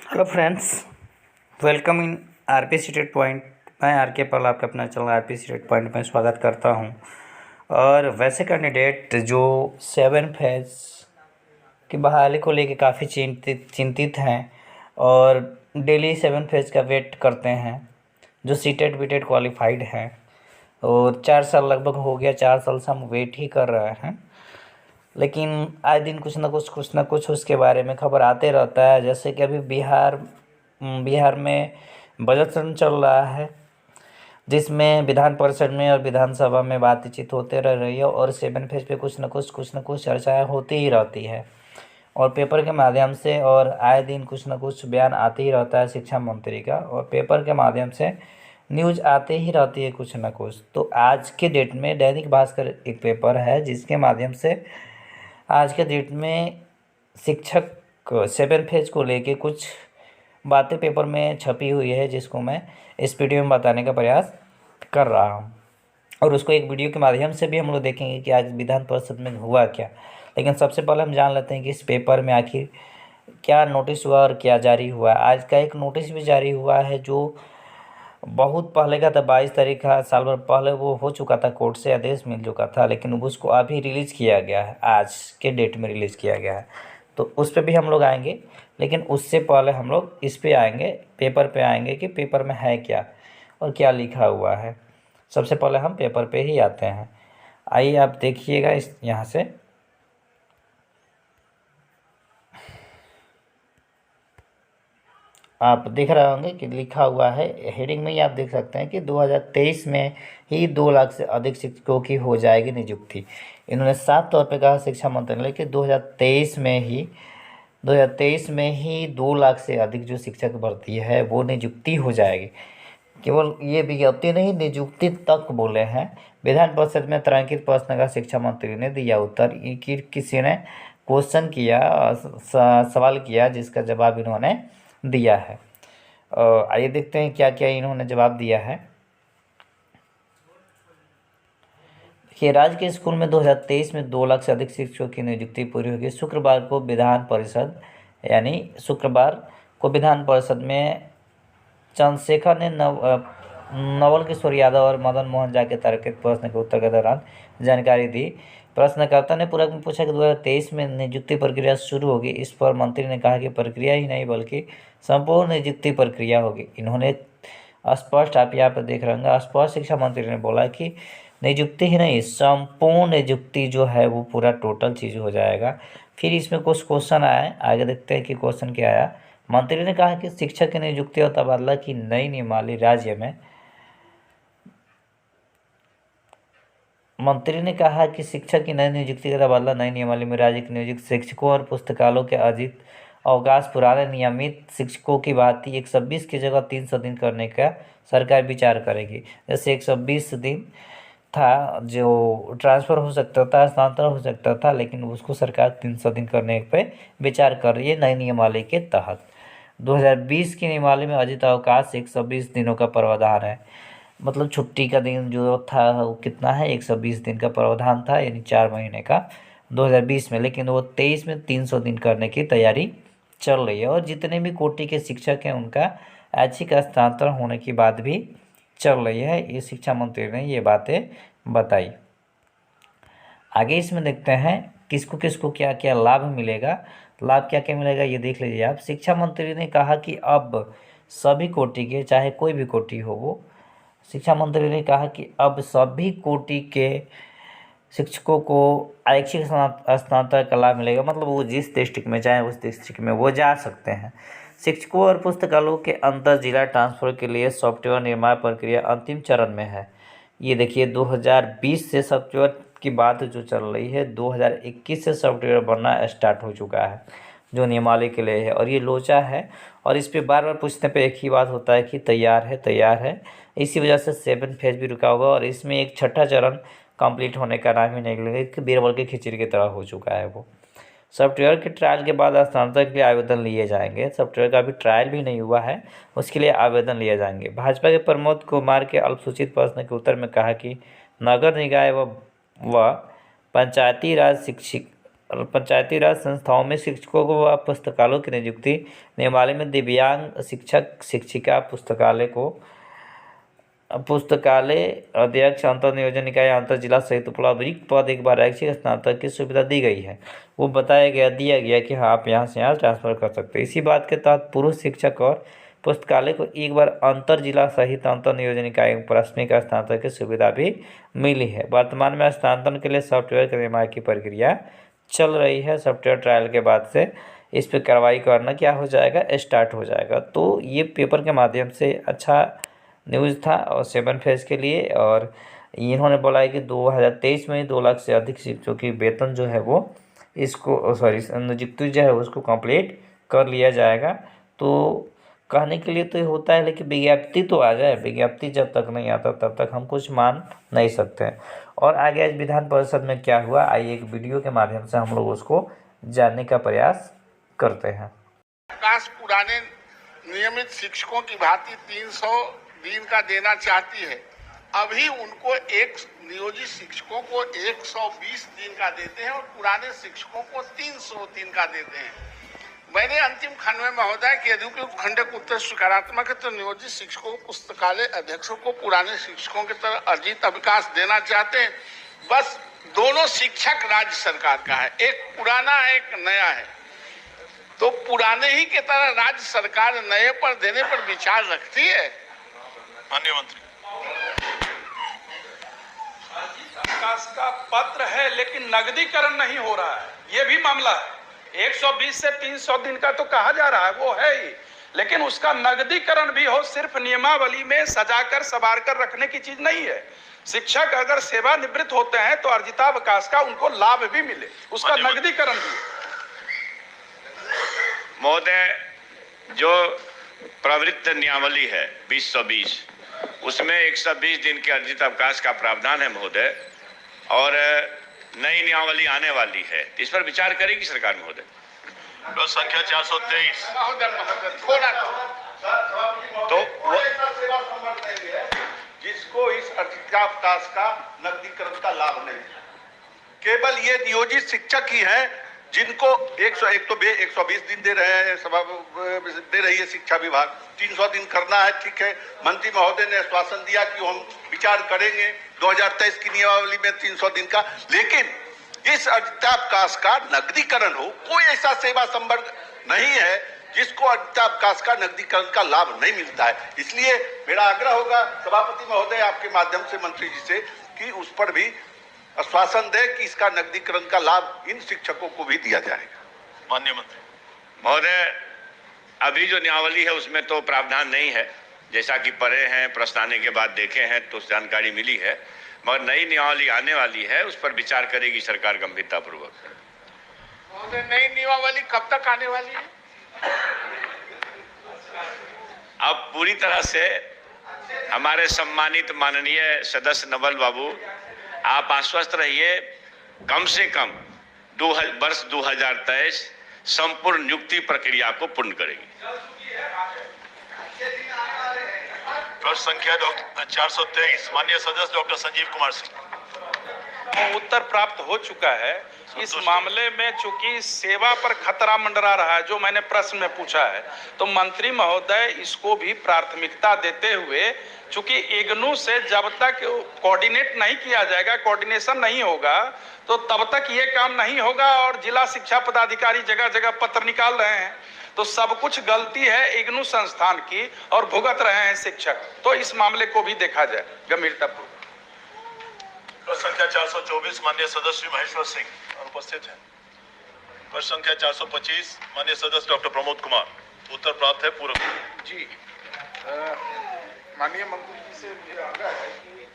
Hello friends, welcome in RP state point. मैं are के पाल आपका अपना चैनल आरपी स्टेट पॉइंट में स्वागत करता हूं। और वैसे कैंडिडेट जो 7 फेज की बहाली को लेकर काफ़ी चिंतित हैं और डेली 7 फेज का वेट करते हैं, जो सीटेट बीटेट क्वालिफाइड हैं और 4 साल लगभग हो गया, 4 साल से हम वेट ही कर रहे हैं। लेकिन आए दिन कुछ ना कुछ उसके बारे में खबर आते रहता है। जैसे कि अभी बिहार में बजट सत्र चल रहा है, जिसमें विधान परिषद में और विधानसभा में बातचीत होते रह रही है और 7 फेज पे कुछ न कुछ चर्चाएं होती ही रहती है और पेपर के माध्यम से, और आए दिन कुछ न कुछ बयान आते ही रहता है शिक्षा मंत्री का, और पेपर के माध्यम से न्यूज आते ही रहती है कुछ न कुछ। तो आज के डेट में दैनिक भास्कर एक पेपर है जिसके माध्यम से आज के डेट में शिक्षक 7 फेज को लेके कुछ बातें पेपर में छपी हुई है, जिसको मैं इस वीडियो में बताने का प्रयास कर रहा हूँ। और उसको एक वीडियो के माध्यम से भी हम लोग देखेंगे कि आज विधान परिषद में हुआ क्या। लेकिन सबसे पहले हम जान लेते हैं कि इस पेपर में आखिर क्या नोटिस हुआ और क्या जारी हुआ। आज का एक नोटिस भी जारी हुआ है जो बहुत पहले का था, 22 तारीख का, साल भर पहले वो हो चुका था, कोर्ट से आदेश मिल चुका था, लेकिन उसको अभी रिलीज़ किया गया है, आज के डेट में रिलीज़ किया गया है। तो उस पर भी हम लोग आएंगे, लेकिन उससे पहले हम लोग इस पे आएंगे, पेपर पे आएंगे कि पेपर में है क्या और क्या लिखा हुआ है। सबसे पहले हम पेपर पे ही आते हैं। आइए आप देखिएगा इस यहाँ से। आप देख रहे होंगे कि लिखा हुआ है, हेडिंग में ही आप देख सकते हैं कि 2023 में ही 2 लाख से अधिक शिक्षकों की हो जाएगी नियुक्ति। इन्होंने साफ तौर पे कहा शिक्षा मंत्रालय कि 2023 में ही 2 लाख से अधिक जो शिक्षक भर्ती है वो नियुक्ति हो जाएगी। केवल ये विज्ञप्ति नहीं, नियुक्ति तक बोले हैं। विधान परिषद में तारांकित प्रश्न का शिक्षा मंत्री ने दिया उत्तर कि किसी ने क्वेश्चन किया, सवाल किया, जिसका जवाब इन्होंने दिया है। आइए देखते हैं क्या क्या इन्होंने जवाब दिया है। देखिए, राज्य के स्कूल में 2023 में 2 लाख से अधिक शिक्षकों की नियुक्ति पूरी होगी। शुक्रवार को विधान परिषद में चंद्रशेखर ने नवल किशोर यादव और मदन मोहन झा के तार्किक प्रश्न के उत्तर के दौरान जानकारी दी। प्रश्नकर्ता ने पूरक में पूछा कि 2023 में नियुक्ति प्रक्रिया शुरू होगी। इस पर मंत्री ने कहा कि प्रक्रिया ही नहीं बल्कि संपूर्ण नियुक्ति प्रक्रिया होगी। इन्होंने स्पष्ट, आप यहाँ पर देख रहे होंगे, स्पष्ट शिक्षा मंत्री ने बोला कि नियुक्ति ही नहीं, संपूर्ण नियुक्ति जो है वो पूरा टोटल चीज़ हो जाएगा। फिर इसमें कुछ क्वेश्चन आए, आगे देखते हैं कि क्वेश्चन क्या आया। मंत्री ने कहा कि शिक्षक की नियुक्ति और तबादला की नई नियमावली राज्य में मंत्री ने कहा कि शिक्षक की नई नियुक्ति का तबादला नई नियमावली में राज्य के नियोजित शिक्षकों और पुस्तकालयों के अजीत अवकाश पुराने नियमित शिक्षकों की भांति 120 की जगह 300 दिन करने का सरकार विचार करेगी। जैसे 120 दिन था जो ट्रांसफ़र हो सकता था, स्थानांतरण हो सकता था, लेकिन उसको सरकार 300 दिन करने पे विचार कर रही है नई नियमावली के तहत। 2020 की नियमावली में अजीत अवकाश 120 दिनों का प्रावधान है। मतलब छुट्टी का दिन जो था वो कितना है, 120 दिन का प्रावधान था, यानी 4 महीने का 2020 में। लेकिन वो 23 में 300 दिन करने की तैयारी चल रही है। और जितने भी कोटि के शिक्षक हैं उनका ऐच्छिक स्थानांतरण होने की बात भी चल रही है। ये शिक्षा मंत्री ने ये बातें बताई। आगे इसमें देखते हैं किसको किसको क्या क्या लाभ मिलेगा। लाभ क्या क्या मिलेगा ये देख लीजिए आप। शिक्षा मंत्री ने कहा कि अब सभी कोटि के, चाहे कोई भी कोटि हो वो, शिक्षा मंत्री ने कहा कि अब सभी कोटि के शिक्षकों को ऐच्छिक स्थानांतरण का लाभ मिलेगा। मतलब वो जिस डिस्ट्रिक्ट में चाहे उस डिस्ट्रिक्ट में वो जा सकते हैं। शिक्षकों और पुस्तकालयों के अंतर जिला ट्रांसफर के लिए सॉफ्टवेयर निर्माण प्रक्रिया अंतिम चरण में है। ये देखिए 2020 से सॉफ्टवेयर की बात जो चल रही है, 2021 से सॉफ्टवेयर बनना स्टार्ट हो चुका है जो नियमावली के लिए है। और ये लोचा है और इस पे बार बार पूछने पे एक ही बात होता है कि तैयार है, तैयार है। इसी वजह से 7 फेज भी रुका हुआ और इसमें एक छठा चरण कंप्लीट होने का नाम ही नहीं लेगा। बीरबल की खिचड़ी की तरह हो चुका है वो। सॉफ्टवेयर के ट्रायल के बाद स्थानांतरण के लिए आवेदन लिए जाएंगे। सॉफ्टवेयर का अभी ट्रायल भी नहीं हुआ है, उसके लिए आवेदन लिए जाएंगे। भाजपा के प्रमोद कुमार के अल्पसूचित प्रश्न के उत्तर में कहा कि नगर निकाय व पंचायती राज पंचायती राज संस्थाओं में शिक्षकों व पुस्तकालयों की नियुक्ति, नियमावली में दिव्यांग शिक्षक शिक्षिका पुस्तकालय अध्यक्ष, अंतर नियोजन इकाई, अंतर जिला सहित उपलब्ध रिक्त पद एक बार ऐच्छिक स्नातक की सुविधा दी गई है। वो दिया गया कि हाँ, आप यहाँ से यहाँ ट्रांसफ़र कर सकते हैं। इसी बात के तहत पुरुष शिक्षक और पुस्तकालय को एक बार अंतर जिला सहित अंतर नियोजन इकाई में प्राथमिक स्नातक की सुविधा भी मिली है। वर्तमान में स्थानांतरण के लिए सॉफ्टवेयर के निर्माण की प्रक्रिया चल रही है। सॉफ्टवेयर ट्रायल के बाद से इस पर कार्रवाई करना क्या हो जाएगा, स्टार्ट हो जाएगा। तो ये पेपर के माध्यम से अच्छा न्यूज़ था और 7 फेज़ के लिए। और इन्होंने बोला है कि 2023 में 2 लाख से अधिक शिक्षकों की वेतन जो है वो नियुक्ति जो है उसको कंप्लीट कर लिया जाएगा। तो कहने के लिए तो ये होता है, लेकिन विज्ञप्ति तो आ जाए। विज्ञप्ति जब तक नहीं आता तब तक हम कुछ मान नहीं सकते हैं। और आगे आज विधान परिषद में क्या हुआ, आइए एक वीडियो के माध्यम से हम लोग उसको जानने का प्रयास करते हैं। पुराने नियमित शिक्षकों की भांति 300 दिन का देना चाहती है। अभी उनको नियोजित शिक्षकों को 120 दिन का देते हैं और पुराने शिक्षकों को 300 दिन का देते हैं। मैंने अंतिम खंड में महोदय के यदि खंड का उत्तर सकारात्मक है तो नियोजित शिक्षकों पुस्तकालय अध्यक्षों को पुराने शिक्षकों की तरह अर्जित अवकाश देना चाहते हैं। बस दोनों शिक्षक राज्य सरकार का है, एक पुराना है एक नया है। तो पुराने ही की तरह राज्य सरकार नए पर देने पर विचार रखती है। माननीय मंत्री, विकास का पत्र है लेकिन नगदीकरण नहीं हो रहा है, ये भी मामला है। 120 से 300 दिन का तो कहा जा रहा है, वो है ही, लेकिन उसका नगदीकरण भी हो। सिर्फ नियमावली में सजाकर सवार कर रखने की चीज नहीं है। शिक्षक अगर सेवानिवृत्त होते हैं तो अर्जितावकाश का उनको लाभ भी मिले, उसका नगदीकरण भी। महोदय, जो प्रवृत्त नियमावली है 2020 उसमें 120 दिन के अर्जित अवकाश का प्रावधान है महोदय, और नई नियमावली आने वाली है। इस पर विचार करेगी सरकार महोदय। संख्या 423 तो जिसको इस अर्जितावकाश का नकदीकरण का लाभ नहीं, केवल ये नियोजित शिक्षक ही हैं जिनको 120 दिन दे रहे हैं, दे रही है शिक्षा विभाग। 300 दिन करना है, ठीक है। मंत्री महोदय ने आश्वासन दिया कि हम विचार करेंगे 2023 की नियमावली में 300 दिन का, लेकिन इस अर्जितावकाश का नकदीकरण हो। कोई ऐसा सेवा संवर्ग नहीं है जिसको अर्जितावकाश का नकदीकरण का लाभ नहीं मिलता है। इसलिए मेरा आग्रह होगा सभापति महोदय आपके माध्यम से मंत्री जी से कि उस पर भी आश्वासन दे कि इसका नकदीकरण का लाभ इन शिक्षकों को भी दिया जाएगा। माननीय मंत्री महोदय, अभी जो नियमावली है उसमें तो प्रावधान नहीं है, जैसा कि पढ़े हैं, प्रश्न आने के बाद देखे हैं तो जानकारी मिली है। मगर नई नियमावली आने वाली है, उस पर विचार करेगी सरकार गंभीरतापूर्वक। महोदय, नई नियमावली कब तक आने वाली है? अब पूरी तरह से हमारे सम्मानित माननीय सदस्य नवल बाबू, आप आश्वस्त रहिए, कम से कम वर्ष 2023 संपूर्ण नियुक्ति प्रक्रिया को पूर्ण करेगी। प्रश्न संख्या 423 माननीय सदस्य डॉक्टर संजीव कुमार सिंह। उत्तर प्राप्त हो चुका है। इस मामले में चूंकि सेवा पर खतरा मंडरा रहा है, जो मैंने प्रश्न में पूछा है, तो मंत्री महोदय इसको भी प्राथमिकता देते हुए, चूंकि इग्नू से जब तक कोऑर्डिनेट नहीं किया जाएगा, कोऑर्डिनेशन नहीं होगा, तो तब तक ये काम नहीं होगा। और जिला शिक्षा पदाधिकारी जगह जगह पत्र निकाल रहे हैं, तो सब कुछ गलती है इग्नू संस्थान की और भुगत रहे हैं शिक्षक। तो इस मामले को भी देखा जाए गंभीरतापूर्वक। संख्या 424 माननीय सदस्य महेश्वर सिंह उपस्थित हैं। प्रश्न संख्या 425 माननीय सदस्य डॉक्टर प्रमोद कुमार। उत्तर प्राप्त है पूर्व जी। माननीय मंत्री जी से मेरा आग्रह है कि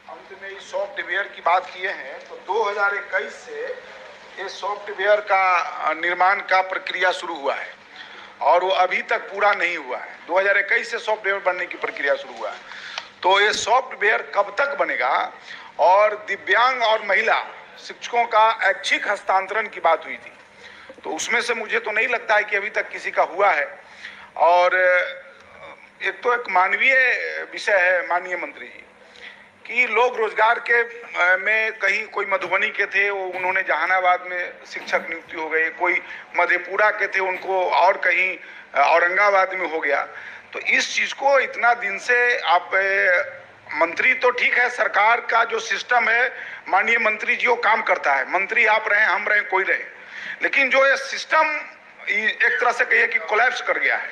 अंत में इस सॉफ्टवेयर की बात किए हैं, तो 2021 से इस सॉफ्टवेयर का निर्माण का प्रक्रिया शुरू हुआ है और वो अभी तक पूरा नहीं हुआ है। 2021 से सॉफ्टवेयर बनने की प्रक्रिया शुरू हुआ है, तो ये सॉफ्टवेयर कब तक बनेगा? और दिव्यांग और महिला शिक्षकों का ऐच्छिक हस्तांतरण की बात हुई थी, तो उसमें से मुझे तो नहीं लगता है कि अभी तक किसी का हुआ है। और एक तो एक मानवीय विषय है माननीय मंत्री जी कि लोग रोजगार के में कहीं कोई मधुबनी के थे, वो उन्होंने जहानाबाद में शिक्षक नियुक्ति हो गए, कोई मधेपुरा के थे, उनको और कहीं औरंगाबाद में हो गया। तो इस चीज को इतना दिन से आप मंत्री तो ठीक है, सरकार का जो सिस्टम है, माननीय मंत्री जी वो काम करता है, मंत्री आप रहे, हम रहे, कोई रहे, लेकिन जो ये सिस्टम एक तरह से कहिए कि कोलैप्स कर गया है।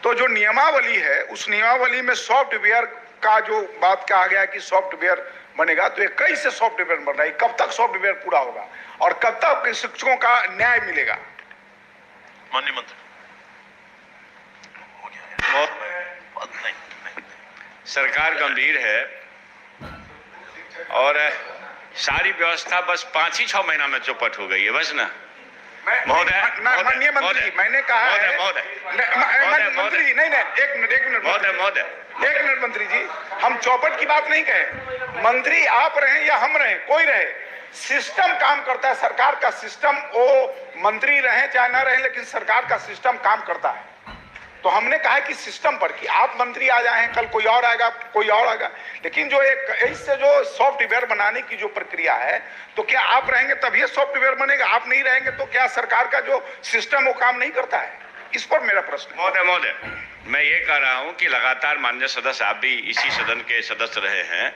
तो जो नियमावली है, उस नियमावली में सॉफ्टवेयर का जो बात कहा गया कि सॉफ्टवेयर बनेगा, तो ये कैसे सॉफ्टवेयर बन रहा है, कब तक सॉफ्टवेयर पूरा होगा और कब तक शिक्षकों का न्याय मिलेगा? माननीय मंत्री। सरकार गंभीर है और सारी व्यवस्था बस 5-6 महीना में चौपट हो गई है, बस ना माननीय मंत्री, मैंने कहा है मंत्री, नहीं एक मिनट मंत्री जी, हम चौपट की बात नहीं कहे, मंत्री आप रहे या हम रहे, कोई रहे, सिस्टम काम करता है, सरकार का सिस्टम, वो मंत्री रहे चाहे ना रहे, लेकिन सरकार का सिस्टम काम करता है। तो हमने कहा कि सिस्टम पर कि आप मंत्री आ जाए, कल कोई और आएगा, कोई और आएगा, लेकिन जो एक इससे जो सॉफ्टवेयर बनाने की जो प्रक्रिया है, तो क्या आप रहेंगे तभी सॉफ्टवेयर बनेगा? आप नहीं रहेंगे तो क्या सरकार का जो सिस्टम वो काम नहीं करता है? इस पर मेरा प्रश्न है। महोदय, मैं ये कह रहा हूँ कि लगातार माननीय सदस्य, आप भी इसी सदन के सदस्य रहे हैं,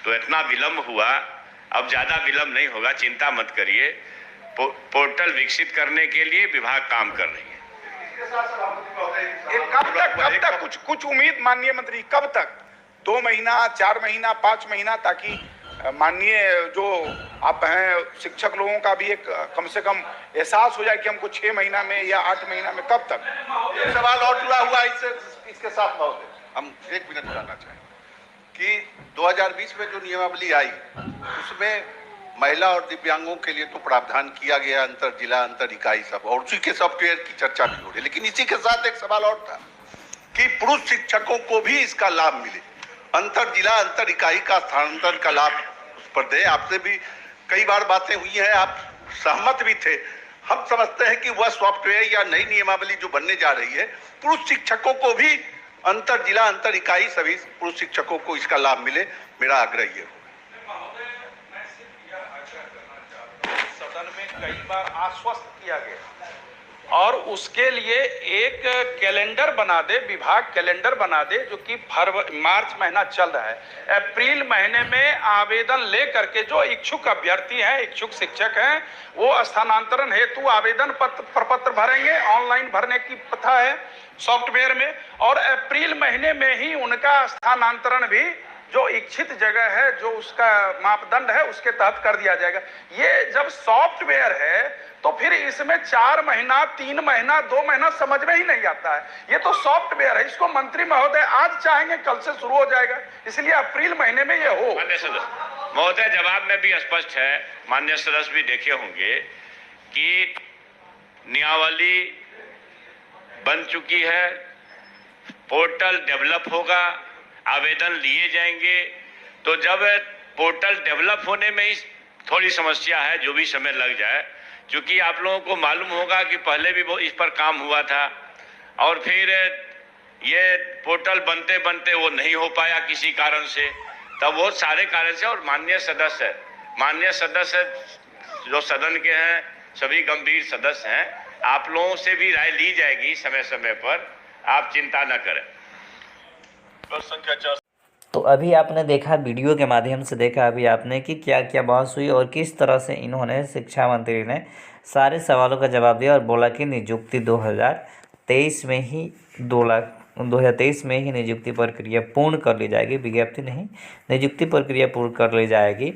तो इतना विलम्ब हुआ, अब ज्यादा विलम्ब नहीं होगा, चिंता मत करिए। पोर्टल विकसित करने के लिए विभाग काम कर रही है। कब तक कुछ उम्मीद माननीय मंत्री, कब तक? 2 महीना, 4 महीना, 5 महीना, ताकि माननीय जो आप हैं शिक्षक लोगों का भी एक कम से कम एहसास हो जाए कि हमको 6 महीना में या 8 महीना में, कब तक? एक सवाल और जुड़ा हुआ इसके साथ महोदय, हम 1 मिनट जानना चाहें कि 2020 में जो नियमावली आई उसमें महिला और दिव्यांगों के लिए तो प्रावधान किया गया, अंतर जिला, अंतर इकाई सब, और उसी के सॉफ्टवेयर की चर्चा भी हो रही है, लेकिन इसी के साथ एक सवाल और था कि पुरुष शिक्षकों को भी इसका लाभ मिले, अंतर जिला, अंतर इकाई का स्थानांतरण का लाभ उस पर दे। आपसे भी कई बार बातें हुई हैं, आप सहमत भी थे। हम समझते हैं कि वह सॉफ्टवेयर या नई नियमावली जो बनने जा रही है, पुरुष शिक्षकों को भी अंतर जिला, अंतर इकाई सभी पुरुष शिक्षकों को इसका लाभ मिले, मेरा आग्रह ये है। सदन में कई बार आश्वस्त किया गया और उसके लिए एक कैलेंडर बना दे, विभाग कैलेंडर बना दे, जो कि मार्च महीना चल रहा है, अप्रैल महीने में आवेदन ले करके जो इच्छुक अभ्यर्थी हैं, इच्छुक शिक्षक हैं, वो स्थानांतरण हेतु आवेदन प्रपत्र भरेंगे, ऑनलाइन भरने की प्रथा है सॉफ्टवेयर में, और अप्रैल महीने में ही उनका स्थानांतरण भी जो इच्छित जगह है, जो उसका मापदंड है, उसके तहत कर दिया जाएगा। ये जब सॉफ्टवेयर है तो फिर इसमें 4 महीना, 3 महीना, 2 महीना समझ में ही नहीं आता है। ये तो सॉफ्टवेयर है, इसको मंत्री महोदय आज चाहेंगे कल से शुरू हो जाएगा, इसलिए अप्रैल महीने में ये हो। माननीय सदस्य महोदय, जवाब में भी स्पष्ट है, माननीय सदस्य भी देखे होंगे कि नियमावली बन चुकी है, पोर्टल डेवलप होगा, आवेदन लिए जाएंगे। तो जब पोर्टल डेवलप होने में ही थोड़ी समस्या है, जो भी समय लग जाए, क्योंकि आप लोगों को मालूम होगा कि पहले भी वो इस पर काम हुआ था और फिर ये पोर्टल बनते बनते वो नहीं हो पाया किसी कारण से, तब वो सारे कारण से। और माननीय सदस्य जो सदन के हैं, सभी गंभीर सदस्य हैं, आप लोगों से भी राय ली जाएगी समय समय पर, आप चिंता न करें। तो अभी आपने देखा, वीडियो के माध्यम से देखा अभी आपने कि क्या क्या बहस हुई और किस तरह से इन्होंने, शिक्षा मंत्री ने सारे सवालों का जवाब दिया और बोला कि नियुक्ति 2023 में ही 2023 में ही नियुक्ति प्रक्रिया पूर्ण कर ली जाएगी, विज्ञप्ति नहीं, नियुक्ति प्रक्रिया पूर्ण कर ली जाएगी।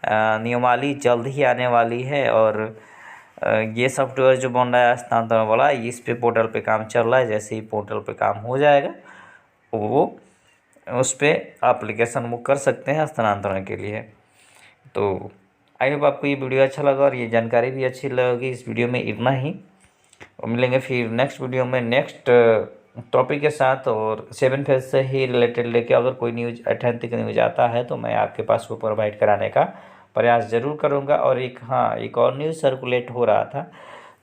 नियमावली जल्द ही आने वाली है और ये सॉफ्टवेयर जो बन रहा है स्थानांतरण वाला, इस पे पोर्टल पे काम चल रहा है। जैसे ही पोर्टल पे काम हो जाएगा, वो उस पर एप्लीकेशन वो कर सकते हैं स्थानांतरण के लिए। तो आई होप आपको ये वीडियो अच्छा लगा और ये जानकारी भी अच्छी लगेगी। इस वीडियो में इतना ही, और मिलेंगे फिर नेक्स्ट वीडियो में नेक्स्ट टॉपिक के साथ और 7 फेज से ही रिलेटेड लेके अगर कोई न्यूज़ अथेंटिक न्यूज़ आता है तो मैं आपके पास वो प्रोवाइड कराने का प्रयास ज़रूर करूँगा। और एक और न्यूज़ सर्कुलेट हो रहा था,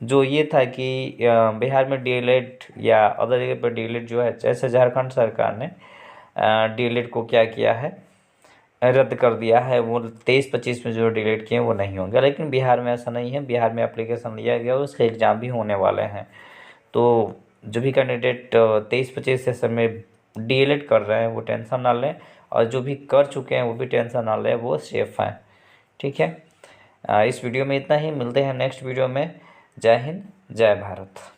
जो ये था कि बिहार में डीएलएड या अदर जगह पर डीएलएड जो है, जैसे झारखंड सरकार ने डीएलएड को क्या किया है, रद्द कर दिया है, वो 23-25 में जो डिलीट किए वो नहीं होंगे। लेकिन बिहार में ऐसा नहीं है, बिहार में एप्लीकेशन लिया गया, उसके एग्ज़ाम भी होने वाले हैं। तो जो भी कैंडिडेट 23-25 सेशन में डीएलएड कर रहे हैं वो टेंशन ना लें, और जो भी कर चुके हैं वो भी टेंशन ना लें, वो सेफ हैं। ठीक है, इस वीडियो में इतना ही, मिलते हैं नेक्स्ट वीडियो में। जय हिंद, जय भारत।